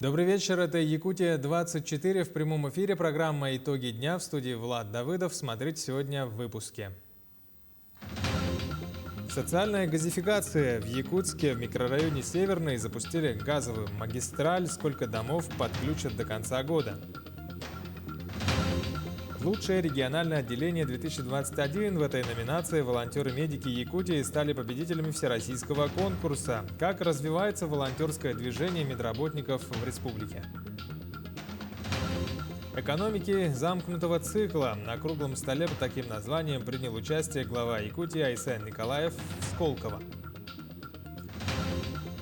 Добрый вечер, это Якутия-24 в прямом эфире, программа «Итоги дня», в студии Влад Давыдов. Смотрите сегодня в выпуске. Социальная газификация. В Якутске в микрорайоне Северный запустили газовую магистраль. Сколько домов подключат до конца года? Лучшее региональное отделение 2021. В этой номинации волонтеры-медики Якутии стали победителями всероссийского конкурса. Как развивается волонтерское движение медработников в республике? Экономики замкнутого цикла. На круглом столе под таким названием принял участие глава Якутии Айсен Николаев в Сколково.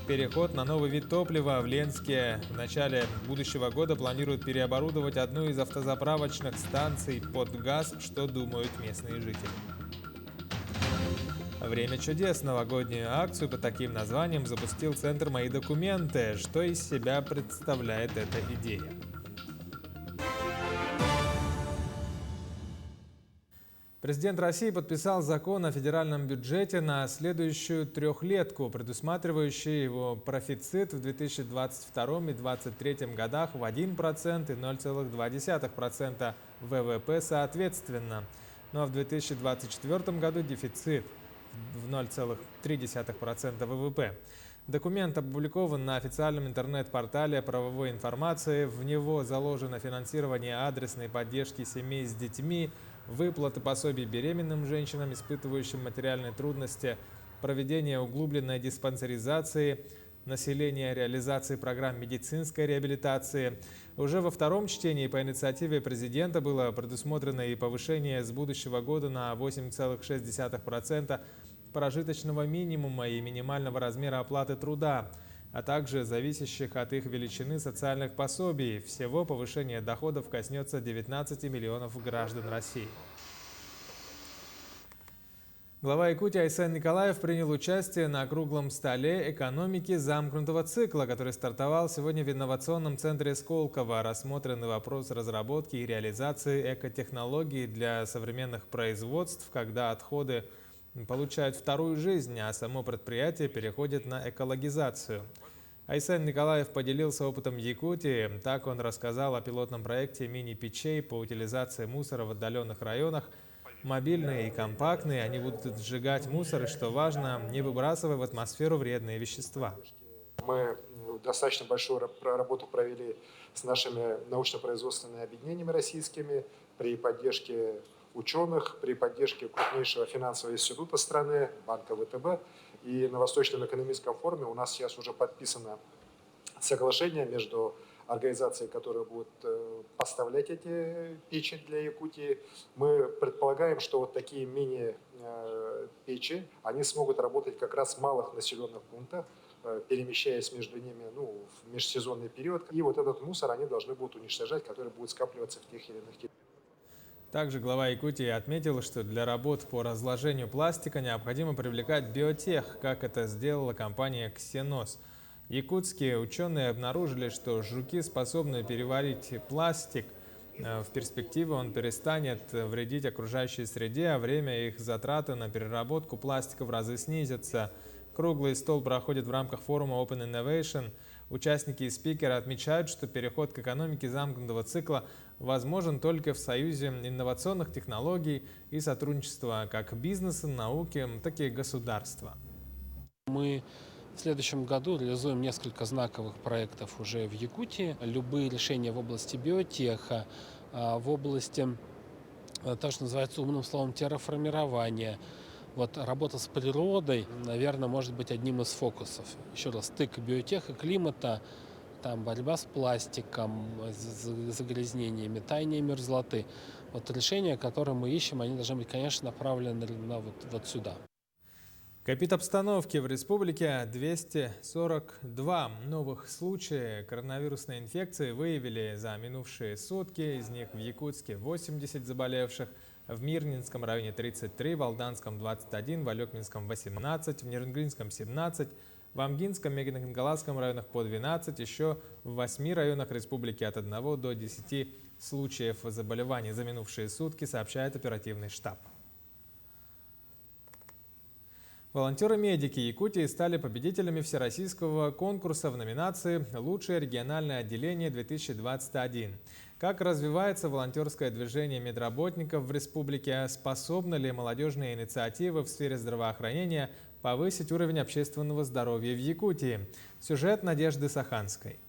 Переход на новый вид топлива. В Ленске в начале будущего года планируют переоборудовать одну из автозаправочных станций под газ, что думают местные жители. Время чудес. Новогоднюю акцию под таким названием запустил Центр «Мои документы». Что из себя представляет эта идея? Президент России подписал закон о федеральном бюджете на следующую трехлетку, предусматривающий его профицит в 2022 и 2023 годах в 1% и 0,2% ВВП соответственно. Ну а в 2024 году дефицит в 0,3% ВВП. Документ опубликован на официальном интернет-портале правовой информации. В него заложено финансирование адресной поддержки семей с детьми, выплаты пособий беременным женщинам, испытывающим материальные трудности, проведение углубленной диспансеризации населения, реализации программ медицинской реабилитации. Уже во втором чтении по инициативе президента было предусмотрено и повышение с будущего года на 8,6% прожиточного минимума и минимального размера оплаты труда, а также зависящих от их величины социальных пособий. Всего повышение доходов коснется 19 миллионов граждан России. Глава Якутии Айсен Николаев принял участие на круглом столе экономики замкнутого цикла, который стартовал сегодня в инновационном центре Сколково. Рассмотрен вопрос разработки и реализации экотехнологий для современных производств, когда отходы получают вторую жизнь, а само предприятие переходит на экологизацию. Айсен Николаев поделился опытом Якутии. Так он рассказал о пилотном проекте мини-печей по утилизации мусора в отдаленных районах. Мобильные и компактные, они будут сжигать мусор и, что важно, не выбрасывая в атмосферу вредные вещества. Мы достаточно большую работу провели с нашими научно-производственными объединениями российскими при поддержке ученых, при поддержке крупнейшего финансового института страны, банка ВТБ. И на Восточном экономическом форуме у нас сейчас уже подписано соглашение между организацией, которая будет поставлять эти печи для Якутии. Мы предполагаем, что вот такие мини-печи, они смогут работать как раз в малых населенных пунктах, перемещаясь между ними в межсезонный период. И вот этот мусор они должны будут уничтожать, который будет скапливаться в тех или иных территориях. Также глава Якутии отметил, что для работ по разложению пластика необходимо привлекать биотех, как это сделала компания «Ксенос». Якутские ученые обнаружили, что жуки способны переварить пластик. В перспективе он перестанет вредить окружающей среде, а время их затраты на переработку пластика в разы снизится. Круглый стол проходит в рамках форума Open Innovation. Участники и спикеры отмечают, что переход к экономике замкнутого цикла возможен только в союзе инновационных технологий и сотрудничества как бизнеса, науки, так и государства. Мы в следующем году реализуем несколько знаковых проектов уже в Якутии. Любые решения в области биотеха, в области, то, что называется умным словом, терраформирования. Вот работа с природой, наверное, может быть одним из фокусов. Еще раз, стык биотеха, климата, там борьба с пластиком, загрязнениями, таяние мерзлоты. Вот решения, которые мы ищем, они должны быть, конечно, направлены на вот сюда. Капит-обстановки в республике. 242 новых случая коронавирусной инфекции выявили за минувшие сутки. Из них в Якутске 80 заболевших, в Мирнинском районе 33, в Алданском 21, в Алекминском 18, в Нерюнгринском 17, в Амгинском и Мегненгаласском районах по 12, еще в 8 районах республики от 1 до 10 случаев заболеваний за минувшие сутки, сообщает оперативный штаб. Волонтеры-медики Якутии стали победителями всероссийского конкурса в номинации «Лучшее региональное отделение-2021». Как развивается волонтерское движение медработников в республике? Способны ли молодежные инициативы в сфере здравоохранения повысить уровень общественного здоровья в Якутии? Сюжет Надежды Саханской.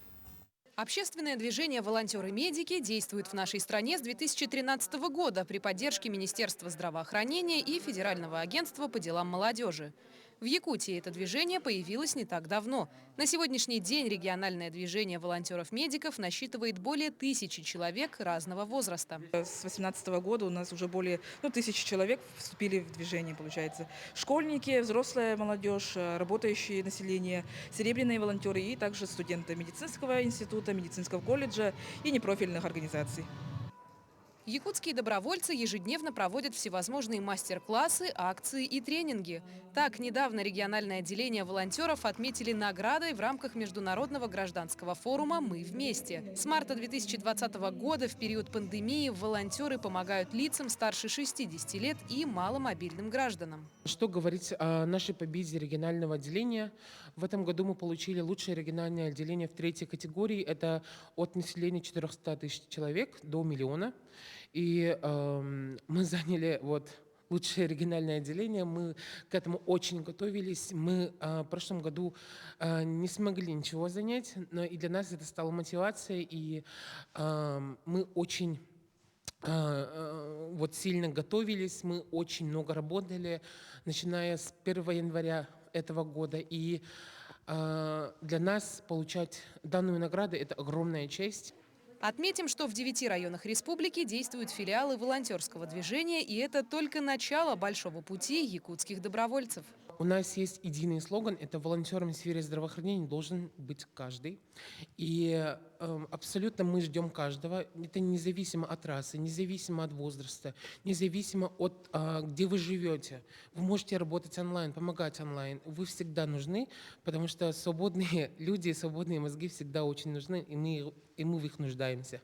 Общественное движение «Волонтеры-медики» действует в нашей стране с 2013 года при поддержке Министерства здравоохранения и Федерального агентства по делам молодежи. В Якутии это движение появилось не так давно. На сегодняшний день региональное движение волонтеров-медиков насчитывает более 1000 человек разного возраста. С 2018 года у нас уже более 1000 человек вступили в движение, получается. Школьники, взрослая молодежь, работающие население, серебряные волонтеры и также студенты медицинского института, медицинского колледжа и непрофильных организаций. Якутские добровольцы ежедневно проводят всевозможные мастер-классы, акции и тренинги. Так, недавно региональное отделение волонтеров отметили наградой в рамках международного гражданского форума «Мы вместе». С марта 2020 года в период пандемии волонтеры помогают лицам старше 60 лет и маломобильным гражданам. Что говорить о нашей победе регионального отделения? В этом году мы получили лучшее региональное отделение в 3-й категории. Это от населения 400 тысяч человек до миллиона. И мы заняли лучшее региональное отделение. Мы к этому очень готовились. Мы в прошлом году не смогли ничего занять, но и для нас это стало мотивацией. И мы очень сильно готовились, мы очень много работали, начиная с 1 января этого года. И для нас получать данную награду – это огромная честь. Отметим, что в 9 районах республики действуют филиалы волонтерского движения, и это только начало большого пути якутских добровольцев. У нас есть единый слоган – это волонтером в сфере здравоохранения должен быть каждый. И абсолютно мы ждем каждого. Это независимо от расы, независимо от возраста, независимо от где вы живете. Вы можете работать онлайн, помогать онлайн. Вы всегда нужны, потому что свободные люди, свободные мозги всегда очень нужны, и мы в них нуждаемся.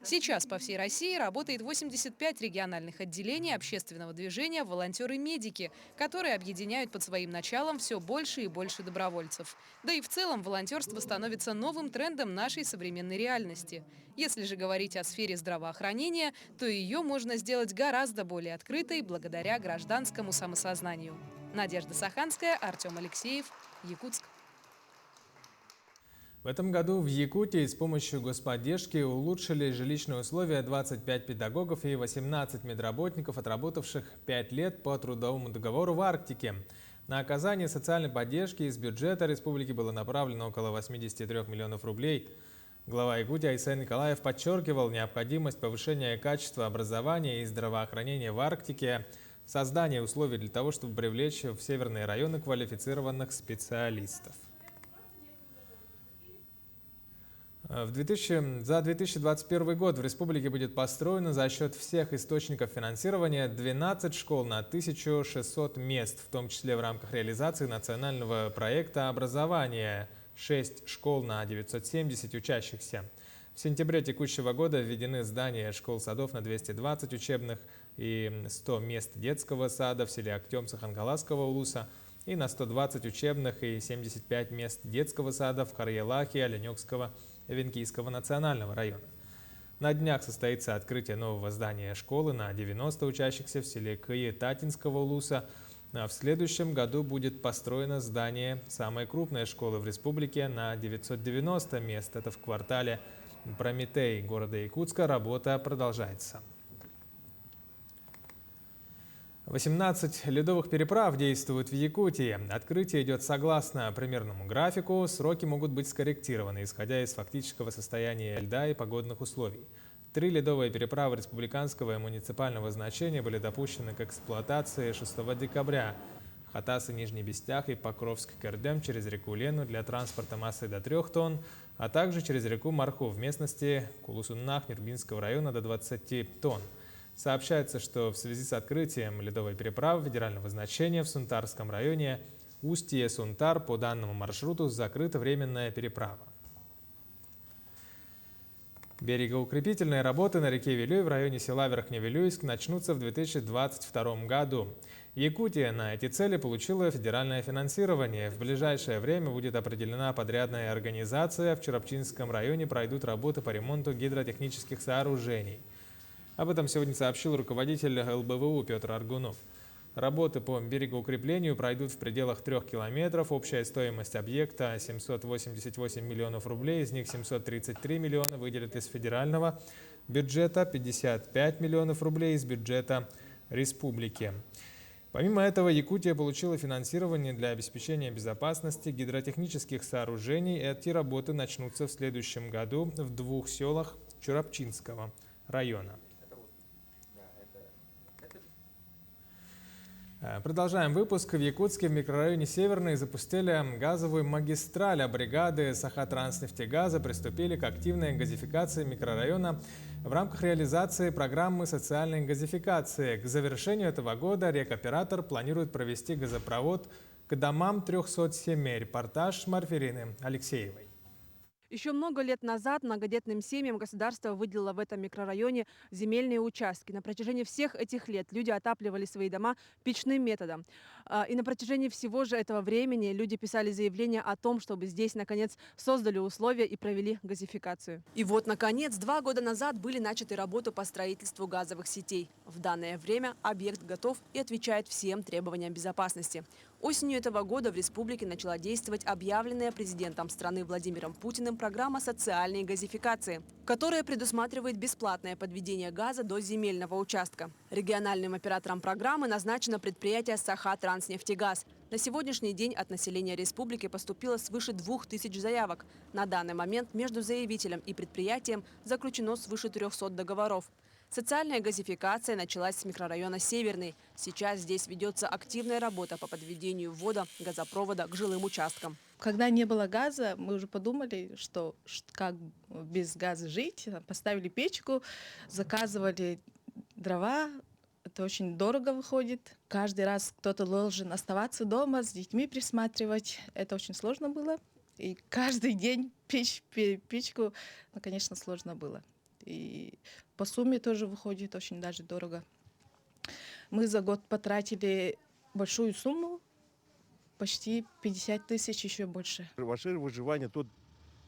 Сейчас по всей России работает 85 региональных отделений общественного движения «Волонтеры-медики», которые объединяют под своим началом все больше и больше добровольцев. Да и в целом волонтерство становится новым трендом нашей современной реальности. Если же говорить о сфере здравоохранения, то ее можно сделать гораздо более открытой благодаря гражданскому самосознанию. Надежда Саханская, Артем Алексеев, Якутск. В этом году в Якутии с помощью господдержки улучшили жилищные условия 25 педагогов и 18 медработников, отработавших 5 лет по трудовому договору в Арктике. На оказание социальной поддержки из бюджета республики было направлено около 83 миллионов рублей. Глава Якутии Айсен Николаев подчеркивал необходимость повышения качества образования и здравоохранения в Арктике, создания условий для того, чтобы привлечь в северные районы квалифицированных специалистов. За 2021 год в республике будет построено за счет всех источников финансирования 12 школ на 1600 мест, в том числе в рамках реализации национального проекта образования 6 школ на 970 учащихся. В сентябре текущего года введены здания школ-садов на 220 учебных и 100 мест детского сада в селе Актемцы Хангаласского улуса и на 120 учебных и 75 мест детского сада в Харьелахе Оленёкского Венкийского национального района. На днях состоится открытие нового здания школы на 90 учащихся в селе Кые Татинского улуса. А в следующем году будет построено здание самой крупной школы в республике на 990 мест. Это в квартале Прометей города Якутска. Работа продолжается. 18 ледовых переправ действуют в Якутии. Открытие идет согласно примерному графику. Сроки могут быть скорректированы, исходя из фактического состояния льда и погодных условий. 3 ледовые переправы республиканского и муниципального значения были допущены к эксплуатации 6 декабря. Хатас и Нижний Бестях и Покровск-Кердем через реку Лену для транспорта массой до 3 тонн, а также через реку Марху в местности Кулусуннах Нюрбинского района до 20 тонн. Сообщается, что в связи с открытием ледовой переправы федерального значения в Сунтарском районе Устье-Сунтар по данному маршруту закрыта временная переправа. Берегоукрепительные работы на реке Вилюй в районе села Верхневилюйск начнутся в 2022 году. Якутия на эти цели получила федеральное финансирование. В ближайшее время будет определена подрядная организация. В Чурапчинском районе пройдут работы по ремонту гидротехнических сооружений. Об этом сегодня сообщил руководитель ЛБВУ Петр Аргунов. Работы по берегоукреплению пройдут в пределах 3 километров. Общая стоимость объекта 788 миллионов рублей, из них 733 миллиона выделят из федерального бюджета, 55 миллионов рублей из бюджета республики. Помимо этого, Якутия получила финансирование для обеспечения безопасности гидротехнических сооружений. Эти работы начнутся в следующем году в 2 селах Чурапчинского района. Продолжаем выпуск. В Якутске в микрорайоне Северный запустили газовую магистраль, а бригады Сахатранснефтегаза приступили к активной газификации микрорайона в рамках реализации программы социальной газификации. К завершению этого года рекоператор планирует провести газопровод к домам 300 семей. Репортаж Марфирины Алексеевой. Еще много лет назад многодетным семьям государство выделило в этом микрорайоне земельные участки. На протяжении всех этих лет люди отапливали свои дома печным методом. И на протяжении всего же этого времени люди писали заявления о том, чтобы здесь, наконец, создали условия и провели газификацию. И вот, наконец, 2 года назад были начаты работы по строительству газовых сетей. В данное время объект готов и отвечает всем требованиям безопасности. Осенью этого года в республике начала действовать объявленная президентом страны Владимиром Путиным программа социальной газификации, которая предусматривает бесплатное подведение газа до земельного участка. Региональным оператором программы назначено предприятие «Сахатранснефтегаз». На сегодняшний день от населения республики поступило свыше 2000 заявок. На данный момент между заявителем и предприятием заключено свыше 300 договоров. Социальная газификация началась с микрорайона Северный. Сейчас здесь ведется активная работа по подведению ввода газопровода к жилым участкам. Когда не было газа, мы уже подумали, что как без газа жить. Поставили печку, заказывали дрова. Это очень дорого выходит. Каждый раз кто-то должен оставаться дома, с детьми присматривать. Это очень сложно было. И каждый день печь печку, конечно, сложно было. И по сумме тоже выходит очень даже дорого. Мы за год потратили большую сумму, почти 50 тысяч, еще больше. Ваше выживание тут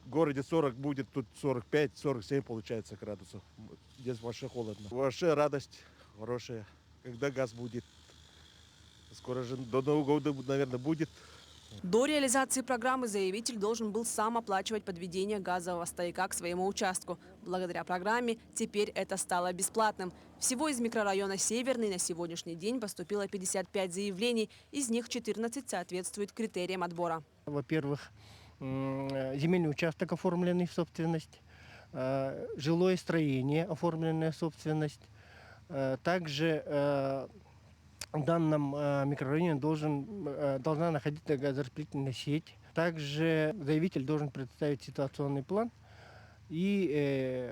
в городе 40 будет, тут 45-47 получается градусов. Здесь вообще холодно. Вообще радость хорошая, когда газ будет. Скоро же до Нового года, наверное, будет. До реализации программы заявитель должен был сам оплачивать подведение газового стояка к своему участку. Благодаря программе теперь это стало бесплатным. Всего из микрорайона Северный на сегодняшний день поступило 55 заявлений, из них 14 соответствуют критериям отбора. Во-первых, земельный участок, оформленный в собственность, жилое строение, оформленное в собственность. Также в данном микрорайоне должна находиться газораспределительная сеть. Также заявитель должен представить ситуационный план и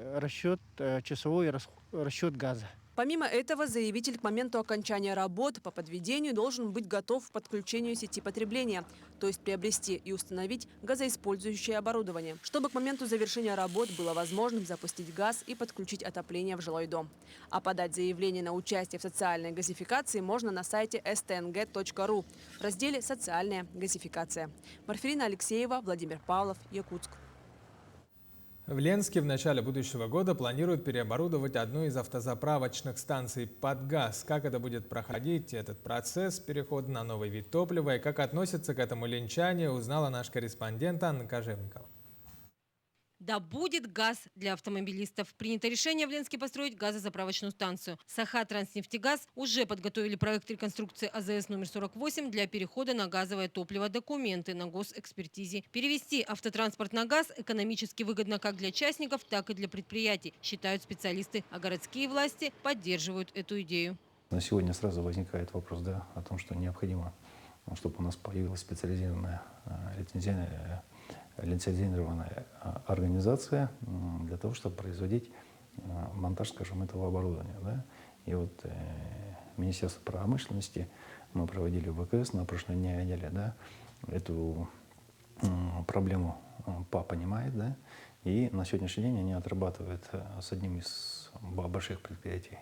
часовой расчет газа. Помимо этого, заявитель к моменту окончания работ по подведению должен быть готов к подключению сети потребления, то есть приобрести и установить газоиспользующее оборудование, чтобы к моменту завершения работ было возможным запустить газ и подключить отопление в жилой дом. А подать заявление на участие в социальной газификации можно на сайте stng.ru в разделе «Социальная газификация». Марфирина Алексеева, Владимир Павлов, Якутск. В Ленске в начале будущего года планируют переоборудовать одну из автозаправочных станций под газ. Как это будет проходить, этот процесс перехода на новый вид топлива и как относятся к этому ленчане, узнала наш корреспондент Анна Кожевникова. Да будет газ для автомобилистов. Принято решение в Ленске построить газозаправочную станцию. Сахатранснефтегаз уже подготовили проект реконструкции АЗС номер 48 для перехода на газовое топливо. Документы на госэкспертизе. Перевести автотранспорт на газ экономически выгодно как для частников, так и для предприятий, считают специалисты. А городские власти поддерживают эту идею. На сегодня сразу возникает вопрос, о том, что необходимо, чтобы у нас появилась специализированная лицензированная организация для того, чтобы производить монтаж, скажем, этого оборудования. Да? И вот Министерство промышленности, мы проводили в ВКС на прошлой неделе, да, эту проблему понимает, да, и на сегодняшний день они отрабатывают с одним из больших предприятий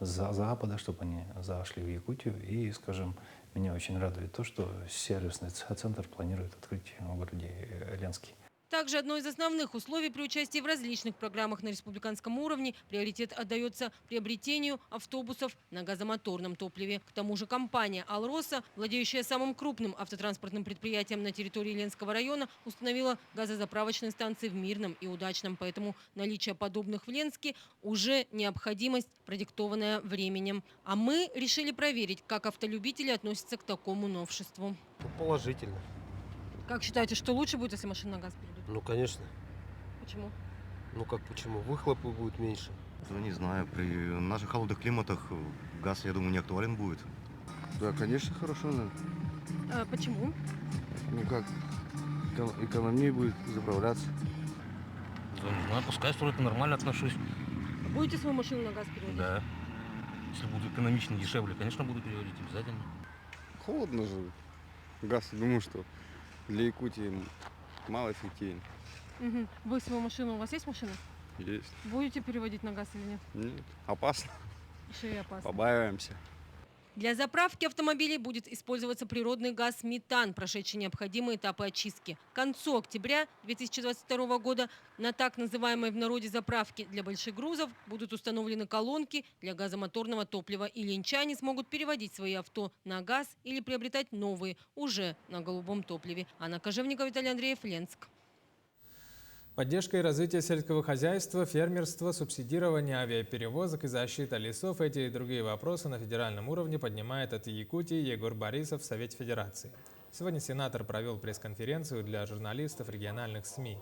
Запада, чтобы они зашли в Якутию. И, скажем, меня очень радует то, что сервисный центр планирует открыть в городе Ленске. Также одно из основных условий при участии в различных программах на республиканском уровне – приоритет отдается приобретению автобусов на газомоторном топливе. К тому же компания «Алроса», владеющая самым крупным автотранспортным предприятием на территории Ленского района, установила газозаправочные станции в Мирном и Удачном. Поэтому наличие подобных в Ленске уже необходимость, продиктованная временем. А мы решили проверить, как автолюбители относятся к такому новшеству. Положительно. Как считаете, что лучше будет, если машины на газ перейдут? Ну, конечно. Почему? Ну, как почему? Выхлопы будет меньше. Ну, не знаю, при наших холодных климатах газ, я думаю, не актуален будет. Да, конечно, хорошо, наверное. Почему? Ну как, экономнее будет заправляться. Да, не знаю, пускай вроде нормально отношусь. Будете свою машину на газ переводить? Да. Если будет экономичнее, дешевле, конечно, буду переводить обязательно. Холодно же. Газ, думаю, что для Якутии малоэффективен. Угу. Вы свою машину, у вас есть машина? Есть. Будете переводить на газ или нет? Нет, опасно. Еще и опасно. Побаиваемся. Для заправки автомобилей будет использоваться природный газ метан, прошедший необходимые этапы очистки. К концу октября 2022 года на так называемой в народе заправке для больших грузов будут установлены колонки для газомоторного топлива, и ленчане смогут переводить свои авто на газ или приобретать новые уже на голубом топливе. Анна Кожевникова, Виталий Андреев, Ленск. Поддержка и развитие сельского хозяйства, фермерства, субсидирование авиаперевозок и защита лесов – эти и другие вопросы на федеральном уровне поднимает от Якутии Егор Борисов в Совете Федерации. Сегодня сенатор провел пресс-конференцию для журналистов региональных СМИ.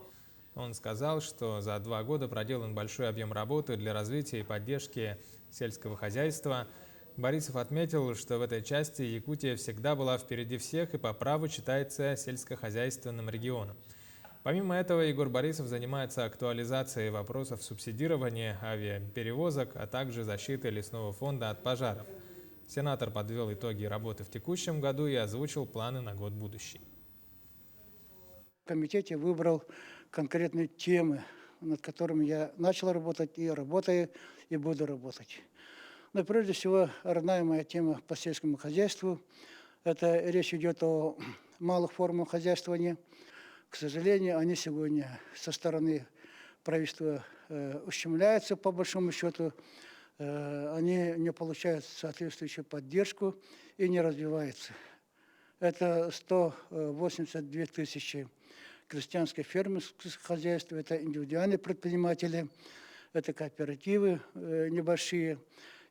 Он сказал, что за 2 года проделан большой объем работы для развития и поддержки сельского хозяйства. Борисов отметил, что в этой части Якутия всегда была впереди всех и по праву считается сельскохозяйственным регионом. Помимо этого, Егор Борисов занимается актуализацией вопросов субсидирования авиаперевозок, а также защиты лесного фонда от пожаров. Сенатор подвел итоги работы в текущем году и озвучил планы на год будущий. В комитете выбрал конкретные темы, над которыми я начал работать и работаю, и буду работать. Но прежде всего, родная моя тема по сельскому хозяйству. Это речь идет о малых формах хозяйствования. К сожалению, они сегодня со стороны правительства ущемляются, по большому счету. Они не получают соответствующую поддержку и не развиваются. Это 182 тысячи крестьянских фермерских хозяйств, это индивидуальные предприниматели, это кооперативы небольшие.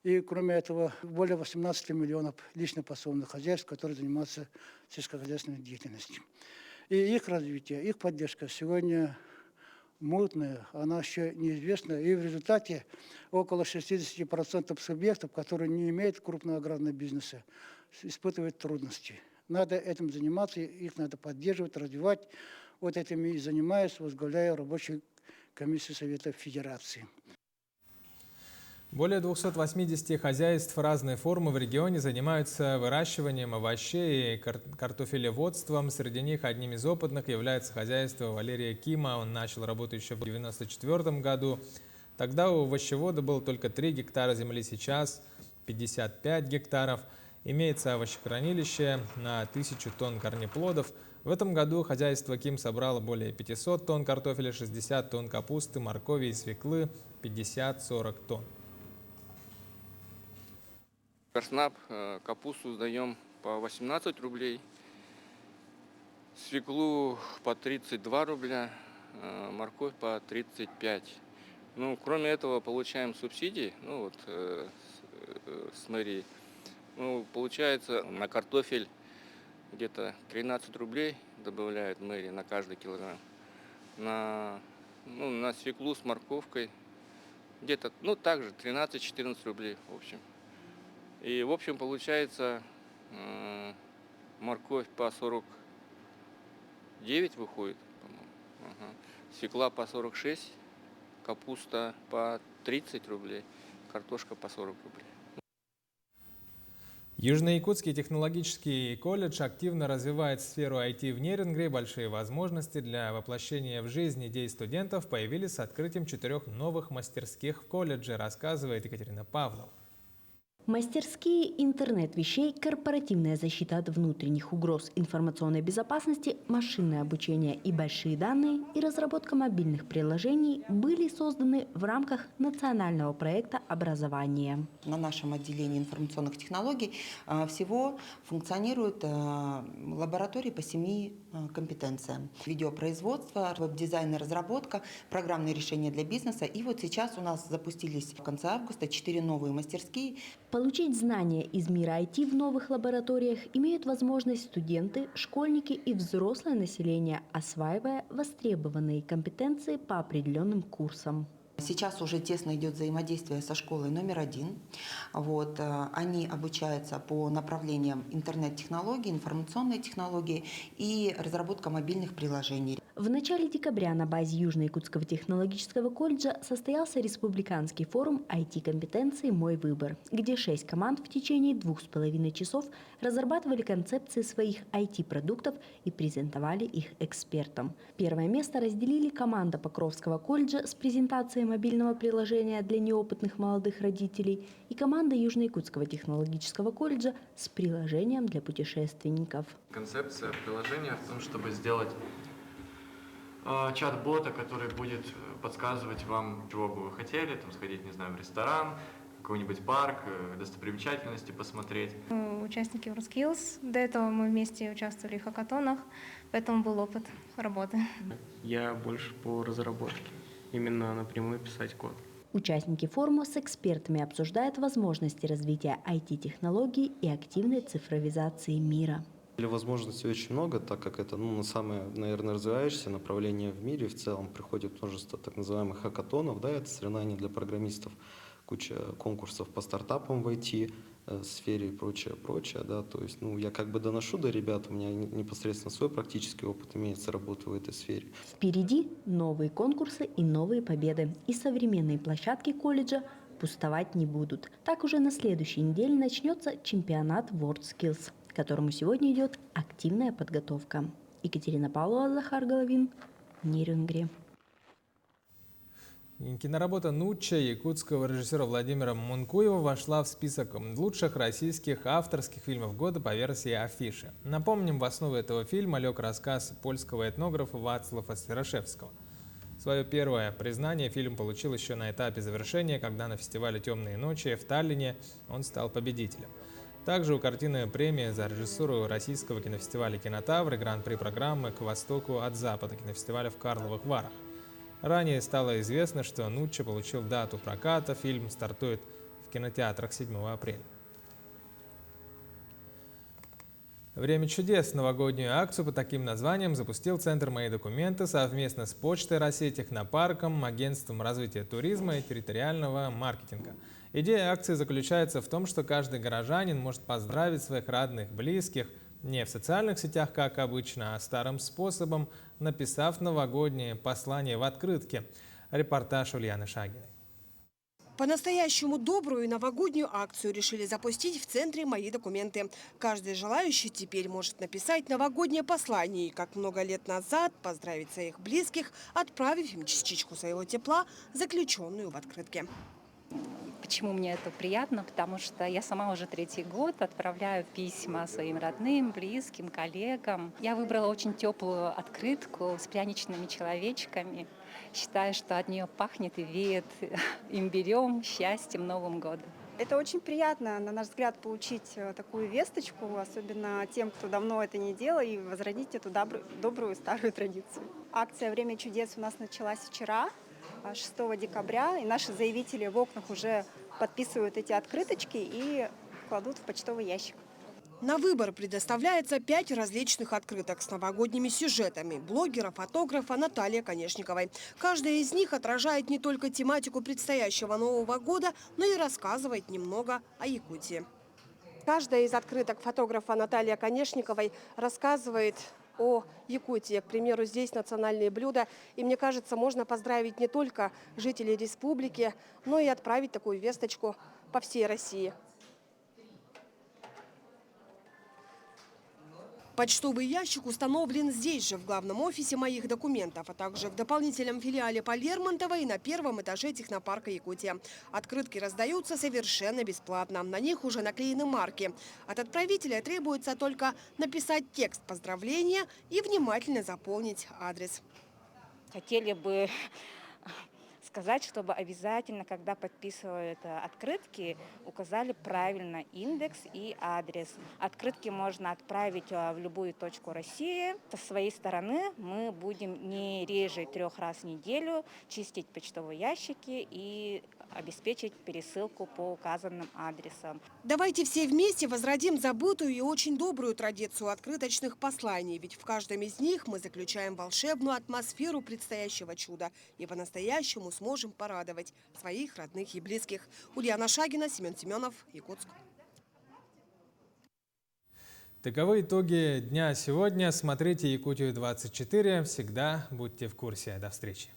И кроме этого, более 18 миллионов лично подсобных хозяйств, которые занимаются сельскохозяйственной деятельностью. И их развитие, их поддержка сегодня мутная, она еще неизвестна. И в результате около 60% субъектов, которые не имеют крупного аграрного бизнеса, испытывают трудности. Надо этим заниматься, их надо поддерживать, развивать. Вот этим и занимаюсь, возглавляю рабочую комиссию Совета Федерации. Более 280 хозяйств разной формы в регионе занимаются выращиванием овощей и картофелеводством. Среди них одним из опытных является хозяйство Валерия Кима. Он начал работу еще в 1994 году. Тогда у овощевода было только 3 гектара земли, сейчас 55 гектаров. Имеется овощехранилище на 1000 тонн корнеплодов. В этом году хозяйство Ким собрало более 500 тонн картофеля, 60 тонн капусты, моркови и свеклы, 50-40 тонн. Снап, капусту сдаем по 18 рублей, свеклу по 32 рубля, морковь по 35. Ну, кроме этого, получаем субсидии, ну вот с мэрии. Ну, получается, на картофель где-то 13 рублей добавляют мэрия на каждый килограмм. На свеклу с морковкой где-то, также 13-14 рублей, в общем. И, в общем, получается, морковь по 49 выходит, по-моему. Свекла по 46, капуста по 30 рублей, картошка по 40 рублей. Южно-Якутский технологический колледж активно развивает сферу IT в Нерюнгри. Большие возможности для воплощения в жизнь идей студентов появились с открытием 4 новых мастерских в колледже, рассказывает Екатерина Павлова. Мастерские интернет-вещей, корпоративная защита от внутренних угроз информационной безопасности, машинное обучение и большие данные и разработка мобильных приложений были созданы в рамках национального проекта образования. На нашем отделении информационных технологий всего функционирует лаборатории по 7 компетенциям. Видеопроизводство, веб-дизайн и разработка, программные решения для бизнеса. И вот сейчас у нас запустились в конце августа 4 новые мастерские. Получить знания из мира IT в новых лабораториях имеют возможность студенты, школьники и взрослое население, осваивая востребованные компетенции по определенным курсам. Сейчас уже тесно идет взаимодействие со школой номер 1. Они обучаются по направлениям интернет-технологии, информационные технологии и разработка мобильных приложений. В начале декабря на базе Южно-Якутского технологического колледжа состоялся республиканский форум IT-компетенции «Мой выбор», где 6 команд в течение 2,5 часов разрабатывали концепции своих IT-продуктов и презентовали их экспертам. Первое место разделили команда Покровского колледжа с презентацией мобильного приложения для неопытных молодых родителей и команда Южно-Якутского технологического колледжа с приложением для путешественников. Концепция приложения в том, чтобы сделать чат-бота, который будет подсказывать вам, чего бы вы хотели, там сходить, не знаю, в ресторан, какой-нибудь парк, достопримечательности посмотреть. Участники WorldSkills. До этого мы вместе участвовали в хакатонах, поэтому был опыт работы. Я больше по разработке, именно напрямую писать код. Участники форума с экспертами обсуждают возможности развития IT-технологий и активной цифровизации мира. Возможностей очень много, так как это самое, наверное, развивающееся направление в мире. В целом приходит множество так называемых хакатонов, да, это соревнования для программистов, куча конкурсов по стартапам в IT-сфере и прочее, да, то есть, я как бы доношу до ребят, у меня непосредственно свой практический опыт имеется работы в этой сфере. Впереди новые конкурсы и новые победы, и современные площадки колледжа пустовать не будут. Так уже на следующей неделе начнется чемпионат WorldSkills, к которому сегодня идет активная подготовка. Екатерина Павлова, Захар Головин, Нерюнгри. Киноработа «Нучча» якутского режиссера Владимира Мункуева вошла в список лучших российских авторских фильмов года по версии Афиши. Напомним, в основу этого фильма лег рассказ польского этнографа Вацлава Сверашевского. Свое первое признание фильм получил еще на этапе завершения, когда на фестивале «Темные ночи» в Таллине он стал победителем. Также у картины премия за режиссуру российского кинофестиваля «Кинотавр» и гран-при программы «К востоку от запада» кинофестиваля в Карловых Варах. Ранее стало известно, что «Нучча» получил дату проката. Фильм стартует в кинотеатрах 7 апреля. «Время чудес» — новогоднюю акцию по таким названиям запустил Центр «Мои документы» совместно с Почтой России, Технопарком, Агентством развития туризма и территориального маркетинга. Идея акции заключается в том, что каждый горожанин может поздравить своих родных, близких не в социальных сетях, как обычно, а старым способом, написав новогоднее послание в открытке. Репортаж Ульяны Шагиной. По-настоящему добрую новогоднюю акцию решили запустить в центре «Мои документы». Каждый желающий теперь может написать новогоднее послание и, как много лет назад, поздравить своих близких, отправив им частичку своего тепла, заключенную в открытке. Почему мне это приятно? Потому что я сама уже 3-й год отправляю письма своим родным, близким, коллегам. Я выбрала очень теплую открытку с пряничными человечками. Считаю, что от нее пахнет и веет имбирем, счастьем, Новым годом. Это очень приятно, на наш взгляд, получить такую весточку, особенно тем, кто давно это не делал, и возродить эту добрую старую традицию. Акция «Время чудес» у нас началась вчера, 6 декабря, и наши заявители в окнах уже подписывают эти открыточки и кладут в почтовый ящик. На выбор предоставляется 5 различных открыток с новогодними сюжетами блогера, фотографа Натальи Конешниковой. Каждая из них отражает не только тематику предстоящего Нового года, но и рассказывает немного о Якутии. Каждая из открыток фотографа Натальи Конешниковой рассказывает о Якутии. К примеру, здесь национальные блюда. И мне кажется, можно поздравить не только жителей республики, но и отправить такую весточку по всей России. Почтовый ящик установлен здесь же, в главном офисе моих документов, а также в дополнительном филиале по Лермонтова и на первом этаже технопарка Якутия. Открытки раздаются совершенно бесплатно. На них уже наклеены марки. От отправителя требуется только написать текст поздравления и внимательно заполнить адрес. Хотели бы сказать, чтобы обязательно, когда подписывают открытки, указали правильно индекс и адрес. Открытки можно отправить в любую точку России. Со своей стороны мы будем не реже 3 раз в неделю чистить почтовые ящики и обеспечить пересылку по указанным адресам. Давайте все вместе возродим забытую и очень добрую традицию открыточных посланий. Ведь в каждом из них мы заключаем волшебную атмосферу предстоящего чуда и по-настоящему сможем порадовать своих родных и близких. Ульяна Шагина, Семен Семенов, Якутск. Таковы итоги дня сегодня. Смотрите Якутию 24. Всегда будьте в курсе. До встречи.